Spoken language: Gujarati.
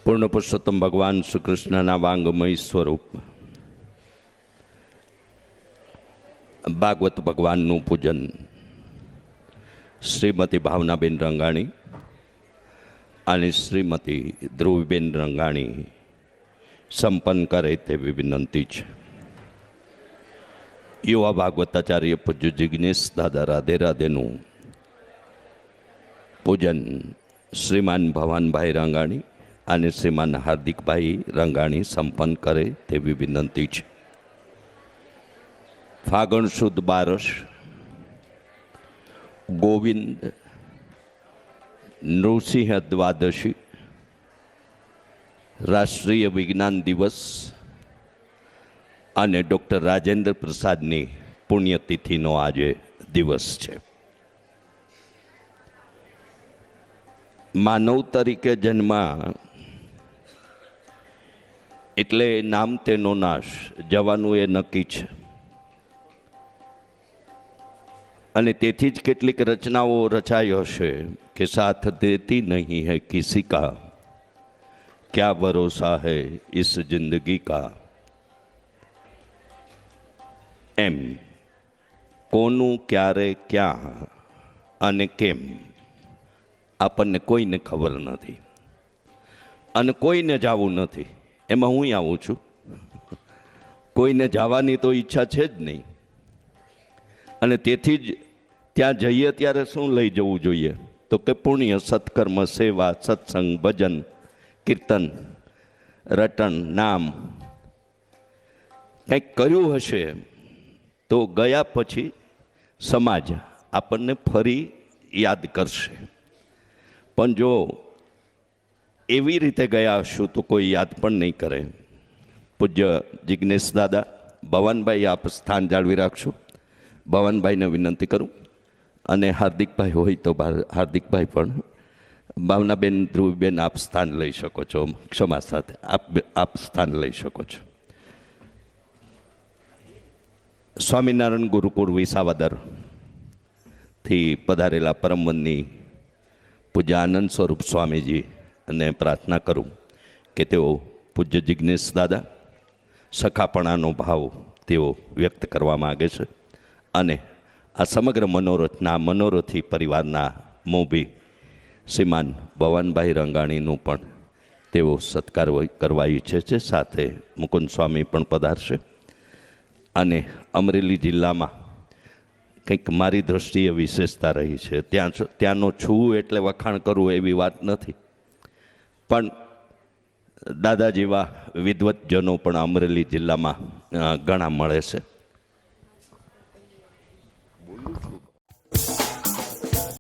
પૂર્ણ પુરુષોત્તમ ભગવાન શ્રી કૃષ્ણના વાંગમય સ્વરૂપ ભાગવત ભગવાનનું પૂજન શ્રીમતી ભાવનાબેન રંગાણી અને શ્રીમતી ધ્રુવીબેન રંગાણી સંપન્ન કરે તેવી વિનંતી છે. યુવા ભાગવતાચાર્ય પૂજ્ય જિજ્ઞેશ દાદા રાધે રાધેનું પૂજન શ્રીમાન ભવાનભાઈ રંગાણી અને શ્રીમાન હાર્દિકભાઈ રંગાણી સંપન્ન કરે તેવી વિનંતી છે. ફાગણ સુદ બારસ, ગોવિંદ નૃસિંહ દ્વાદશી, રાષ્ટ્રીય વિજ્ઞાન દિવસ અને ડૉક્ટર રાજેન્દ્ર પ્રસાદની પુણ્યતિથિનો આજે દિવસ છે. માનવ તરીકે જન્મ એટલે નામ તેનો નાશ, જવાનું એ નક્કી છે. અને તેથી જ કેટલીક રચનાઓ રચાઈ હશે કે સાથ દેતી નહીં હૈ કિસી કા, ક્યા ભરોસા હૈ ઇસ જિંદગી કા. એમ કોનું ક્યારે ક્યાં અને કેમ આપણને કોઈને ખબર નથી અને કોઈને જવું નથી. એમાં હું આવું છું. કોઈને જવાની તો ઈચ્છા છે જ નહીં અને તેથી જ ત્યાં જઈએ ત્યારે શું લઈ જવું જોઈએ તો કે પુણ્ય, સત્કર્મ, સેવા, સત્સંગ, ભજન, કીર્તન, રટણ, નામ કંઈક કર્યું હશે તો ગયા પછી સમાજ આપણને ફરી યાદ કરશે. પણ જો એવી રીતે ગયા હશું તો કોઈ યાદ પણ નહીં કરે. પૂજ્ય જિજ્ઞેશ દાદા, ભવાનભાઈ આપ સ્થાન જાળવી રાખશો. ભવાનભાઈને વિનંતી કરું અને હાર્દિકભાઈ હોય તો હાર્દિકભાઈ પણ. ભાવનાબેન, ધ્રુવીબેન આપ સ્થાન લઈ શકો છો. ક્ષમા સાથે આપ સ્થાન લઈ શકો છો. સ્વામિનારાયણ ગુરુકુળ વિસાવદરથી પધારેલા પરમવંદની પૂજ્ય આનંદ સ્વરૂપ સ્વામીજી અને પ્રાર્થના કરું કે તેઓ પૂજ્ય જિજ્ઞેશ દાદા સખાપણાનો ભાવ તેઓ વ્યક્ત કરવા માગે છે અને આ સમગ્ર મનોરથના મનોરથી પરિવારના મોભી શ્રીમાન ભવાનભાઈ રંગાણીનું પણ તેઓ સત્કાર કરવા ઈચ્છે છે. સાથે મુકુંદ સ્વામી પણ પધારશે. અને અમરેલી જિલ્લામાં કંઈક મારી દૃષ્ટિએ વિશેષતા રહી છે. ત્યાંનો છું એટલે વખાણ કરવું એવી વાત નથી, પણ દાદા જેવા વિદ્વતજનો પણ અમરેલી જિલ્લામાં ઘણા મળે છે.